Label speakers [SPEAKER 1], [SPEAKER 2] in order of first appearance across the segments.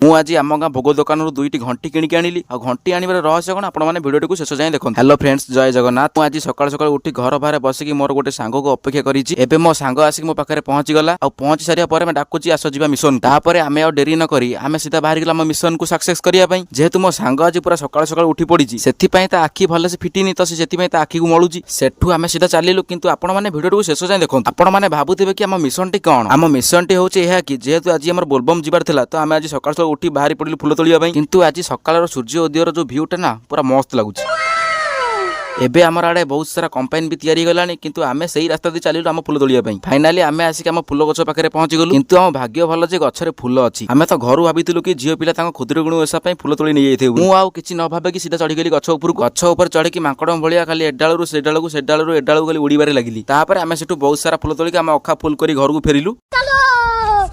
[SPEAKER 1] ମୁଁ ଆଜି ଆମ ଗାଁ ଭୋଗ ଦୋକାନରୁ ଦୁଇଟି ଘଣ୍ଟି କିଣିକି ଆଣିଲି। ଆଉ ଘଣ୍ଟି ଆଣିବାର ରହସ୍ୟ କ'ଣ ଆପଣମାନେ ଭିଡ଼ିଓଟିକୁ ଶେଷ ଯାଏଁ ଦେଖନ୍ତୁ। ହ୍ୟାଲୋ ଫ୍ରେଣ୍ଡସ୍, ଜୟ ଜଗନ୍ନାଥ। ମୁଁ ଆଜି ସକାଳୁ ସକାଳୁ ଉଠି ଘର ବାହାରେ ବସିକି ମୋର ଗୋଟେ ସାଙ୍ଗକୁ ଅପେକ୍ଷା କରିଛି। ଏବେ ମୋ ସାଙ୍ଗ ଆସିକି ମୋ ପାଖରେ ପହଞ୍ଚିଗଲା। ଆଉ ପହଞ୍ଚି ସାରିବା ପରେ ଆମେ ଡାକୁଛି ଆସ ଯିବା ମିଶନ। ତାପରେ ଆମେ ଆଉ ଡେରି ନ କରି ଆମେ ସିଧା ବାହାରିଗଲା ଆମ ମିଶନକୁ ସକ୍ସେସ୍ କରିବା ପାଇଁ। ଯେହେତୁ ମୋ ସାଙ୍ଗ ଆଜି ପୁରା ସକାଳୁ ସକାଳୁ ଉଠି ପଡ଼ିଛି, ସେଥିପାଇଁ ତା ଆଖି ଭଲସେ ଫିଟିନି, ତ ସେଥିପାଇଁ ତା ଆଖିକୁ ମଳୁଛି। ସେଠୁ ଆମେ ସିଧା ଚାଲିଲୁ, କିନ୍ତୁ ଆପଣମାନେ ଭିଡ଼ିଓଟିକୁ ଶେଷ ଯାଏଁ ଦେଖନ୍ତୁ। ଆପଣମାନେ ଭାବୁଥିବେ କି ଆମ ମିଶନଟି କ'ଣ? ଆମ ମିଶନଟି ହେଉଛି ଏହା କି ଯେହେତୁ ଆଜି ଆମର ବୋଲବମ୍ ଯିବାର ଥିଲା, ତ ଆମେ ଆଜି ସକାଳୁ ସକାଳୁ ଉଠି ବାହାରି ପଡ଼ିଲୁ ଫୁଲ ତୋଳିବା ପାଇଁ। କିନ୍ତୁ ଆଜି ସକାଳର ସୂର୍ଯ୍ୟ ଉଦୟର ଯୋଉ ଭିଉଟା ନା ପୁରା ମସ୍ତ ଲାଗୁଛି। ଏବେ ଆମର ଆଡ଼େ ବହୁତ ସାରା କମ୍ପାଇନ୍ ବି ତିଆରି ହେଇଗଲାଣି, କିନ୍ତୁ ଆମେ ସେଇ ରାସ୍ତା ଦେଇ ଚାଲିଲୁ ଆମ ଫୁଲ ତୋଳିବା ପାଇଁ। ଫାଇନାଲି ଆମେ ଆସିକି ଆମ ଫୁଲ ଗଛ ପାଖରେ ପହଞ୍ଚିଗଲୁ, କିନ୍ତୁ ଆମ ଭାଗ୍ୟ ଭଲ ଯେ ଗଛରେ ଫୁଲ ଅଛି। ଆମେ ତ ଘରୁ ଭାବିଥିଲୁ କି ଝିଅ ପିଲା ତାଙ୍କ ଖୁଦୁରୁକୁଣୀ ଓଷା ପାଇଁ ଫୁଲ ତୋଳି ନେଇଯାଇଥିବୁ। ମୁଁ ଆଉ କିଛି ନ ଭାବିକି ସିଧା ଚଢ଼ିଗଲି ଗଛ ଉପରକୁ। ଗଛ ଉପରେ ଚଢ଼ିକି ମାଙ୍କଡ଼ ଭଳିଆ ଖାଲି ଏଡାଳରୁ ସେ ଡାଳକୁ ସେ ଡାଳରୁ ଏଡାଳକୁ ଖାଲି ଉଡ଼ିବାରେ ଲାଗିଲି। ତାପରେ ଆମେ ସେଠୁ ବହୁତ ସାରା ଫୁଲ ତୋଳିକି ଆମ ଅଖା ଫୁଲ କରି ଘରକୁ ଫେରିଲୁ।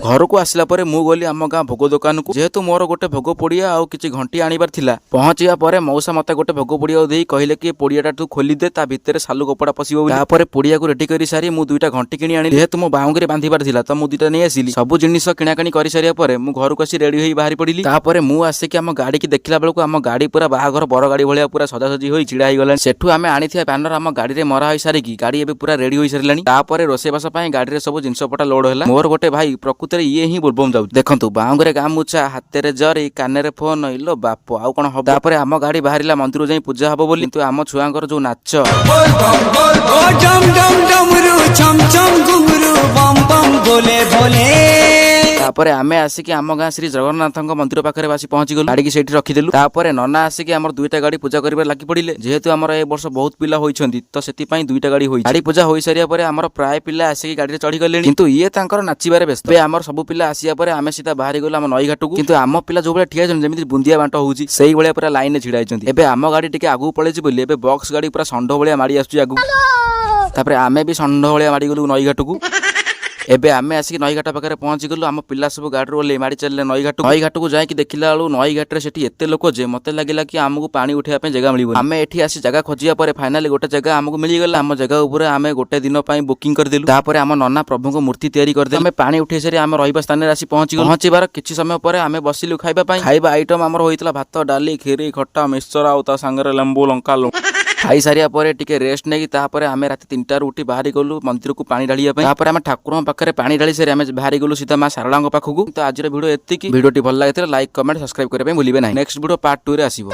[SPEAKER 1] ଘରକୁ ଆସିଲା ପରେ ମୁଁ ଗଲି ଆମ ଗାଁ ଭୋଗ ଦୋକାନକୁ। ଯେହେତୁ ମୋର ଗୋଟେ ଭୋଗ ପୋଡ଼ିଆ ଆଉ କିଛି ଘଣ୍ଟି ଆଣିବାର ଥିଲା, ପହଞ୍ଚିବା ପରେ ମଉସା ମତେ ଗୋଟେ ଭୋଗ ପୋଡ଼ିଆକୁ ଦେଇ କହିଲେ କି ପୋଡ଼ିଆଟା ତୁ ଖୋଲିଦେ, ତା ଭିତରେ ସାଲୁ କପଡ଼ା ପଶିବ ବୋଲି। ତାପରେ ପୋଡ଼ିଆକୁ ରେଡି କରି ସାରି ମୁଁ ଦୁଇଟା ଘଣ୍ଟି କିଣି ଆଣିଲି। ଯେହେତୁ ମୋ ବାହୁଙ୍ଗିରେ ବାନ୍ଧିବାର ଥିଲା, ତ ମୁଁ ଦୁଇଟା ନେଇ ଆସିଲି। ସବୁ ଜିନିଷ କିଣାକିଣି କରି ସାରିବା ପରେ ମୁଁ ଘରକୁ ଆସି ରେଡି ହୋଇ ବାହାରି ପଡ଼ିଲି। ତାପରେ ମୁଁ ଆସିକି ଆମ ଗାଡ଼ିକି ଦେଖିଲା ବେଳକୁ ଆମ ଗାଡ଼ି ପୁରା ବାହାଘର ବର ଗାଡ଼ି ଭଳିଆ ପୁରା ସଜାସଜି ହୋଇ ଛିଡ଼ା ହେଇଗଲାଣି। ସେଠୁ ଆମେ ଆଣିଥିବା ବ୍ୟାନର ଆମ ଗାଡ଼ିରେ ମରା ହୋଇ ସାରିକି ଗାଡ଼ି ଏବେ ପୁରା ରେଡି ହୋଇ ସାରିଲାଣି। ତାପରେ ରୋଷେଇବାସ ପାଇଁ ଗାଡ଼ିରେ ସବୁ ଜିନିଷପଟା ଲୋଡ୍ ହେଲା। ମୋର ଗୋଟେ ଭାଇ ପ୍ରକୃତରେ ଇଏ ହିଁ ବୋଲବମ୍ ଯାଉଛି। ଦେଖନ୍ତୁ, ବାହୁଙ୍ଗିରେ ଗାମୁଛା, ହାତରେ ଜରି, କାନରେ ଫୋନ, ଇଲୋ ବାପ ଆଉ କ'ଣ ହବ। ତାପରେ ଆମ ଗାଡ଼ି ବାହାରିଲା ମନ୍ଦିର ଯାଇ ପୂଜା ହବ ବୋଲି, କିନ୍ତୁ ଆମ ଛୁଆଙ୍କର ଯୋଉ ନାଚ, ତାପରେ ଆମେ ଆସିକି ଆମ ଗାଁ ଶ୍ରୀ ଜଗନ୍ନାଥଙ୍କ ମନ୍ଦିର ପାଖରେ ଆସି ପହଞ୍ଚିଗଲୁ। ଗାଡ଼ିକି ସେଇଠି ରଖିଦେଲୁ। ତାପରେ ନନା ଆସିକି ଆମର ଦୁଇଟା ଗାଡ଼ି ପୂଜା କରିବାରେ ଲାଗି ପଡ଼ିଲେ। ଯେହେତୁ ଆମର ଏ ବର୍ଷ ବହୁତ ପିଲା ହୋଇଛନ୍ତି, ତ ସେଥିପାଇଁ ଦୁଇଟା ଗାଡ଼ି ହୋଇଛି। ଗାଡ଼ି ପୂଜା ହୋଇସାରିବା ପରେ ଆମର ପ୍ରାୟ ପିଲା ଆସିକି ଗାଡ଼ିରେ ଚଢ଼ିଗଲେଣି, କିନ୍ତୁ ଇଏ ତାଙ୍କର ନାଚିବାରେ ବ୍ୟସ୍ତ। ଏବେ ଆମର ସବୁ ପିଲା ଆସିବା ପରେ ଆମେ ସିଧା ବାହାରିଗଲୁ ଆମ ନଈ ଘାଟକୁ। କିନ୍ତୁ ଆମ ପିଲା ଯୋଉ ଭଳିଆ ଠିଆ ହେଇଛନ୍ତି ଯେମିତି ବୁନ୍ଦିଆ ବାଣ୍ଟ ହଉଛି, ସେଇଭଳିଆ ପୁରା ଲାଇନରେ ଛିଡ଼ା ହେଇଛନ୍ତି। ଏବେ ଆମ ଗାଡ଼ି ଟିକେ ଆଗକୁ ପଳେଇଛି ବୋଲି ଏବେ ବକ୍ସ ଗାଡ଼ି ପୁରା ଷଣ୍ଢ ଭଳିଆ ମାଡ଼ି ଆସୁଛି ଆଗକୁ। ତାପରେ ଆମେ ବି ଷଣ୍ଢ ଭଳିଆ ମାଡ଼ିଗଲୁ ନଈ ଘାଟକୁ। ଏବେ ଆମେ ଆସିକି ନଈଘାଟ ପାଖରେ ପହଞ୍ଚିଗଲୁ। ଆମ ପିଲା ସବୁ ଗାଡ଼ିରୁ ଓହ୍ଲେଇ ମାଡ଼ି ଚାଲିଲେ ନଈ ଘାଟକୁ ଯାଇକି ଦେଖିଲା ବେଳକୁ ନଈ ଘାଟରେ ସେଠି ଏତେ ଲୋକ ଯେ ମତେ ଲାଗିଲା କି ଆମକୁ ପାଣି ଉଠେଇବା ପାଇଁ ଜାଗା ମିଳିବ। ଆମେ ଏଠି ଆସି ଜାଗା ଖୋଜିବା ପରେ ଫାଇନାଲି ଗୋଟେ ଜାଗା ଆମକୁ ମିଳିଗଲା। ଆମ ଜାଗା ଉପରେ ଆମେ ଗୋଟେ ଦିନ ପାଇଁ ବୁକିଂ କରିଦେଲୁ। ତାପରେ ଆମ ନନା ପ୍ରଭୁଙ୍କ ମୂର୍ତ୍ତି ତିଆରି କରିଦେଲେ। ଆମେ ପାଣି ଉଠେଇ ସାରି ଆମ ରହିବା ସ୍ଥାନରେ ଆସି ପହଞ୍ଚିଗଲୁ। ପହଞ୍ଚିବାର କିଛି ସମୟ ପରେ ଆମେ ବସିଲୁ ଖାଇବା ପାଇଁ। ଖାଇବା ଆଇଟମ ଆମର ହୋଇଥିଲା ଭାତ, ଡାଲି, ଖିରି, ଖଟା, ମିକ୍ସଚର ଆଉ ତା ସାଙ୍ଗରେ ଲେମ୍ବୁ ଲଙ୍କା। ଖାଇସାରିବା ପରେ ଟିକେ ରେଷ୍ଟ ନେଇକି ତାପରେ ଆମେ ରାତି 3ଟାରୁ ଉଠି ବାହାରି ଗଲୁ ମନ୍ଦିରକୁ ପାଣି ଢାଳିବା ପାଇଁ। ତାପରେ ଆମେ ଠାକୁରଙ୍କ ପାଖରେ ପାଣି ଢାଳି ସାରି ଆମେ ବାହାରି ଗଲୁ ସିଧା ମା ଶାରଳାଙ୍କ ପାଖକୁ। ତ ଆଜିର ଭିଡ଼ିଓ ଏତିକି। ଭିଡ଼ିଓଟି ଭଲ ଲାଗିଥିଲା ଲାଇକ୍, କମେଣ୍ଟ, ସବସ୍କ୍ରାଇବ କରିବା ପାଇଁ ଭୁଲିବେ ନାହିଁ। ନେକ୍ସଟ ଭିଡ଼ିଓ ପାର୍ଟ 2 ରେ ଆସିବ।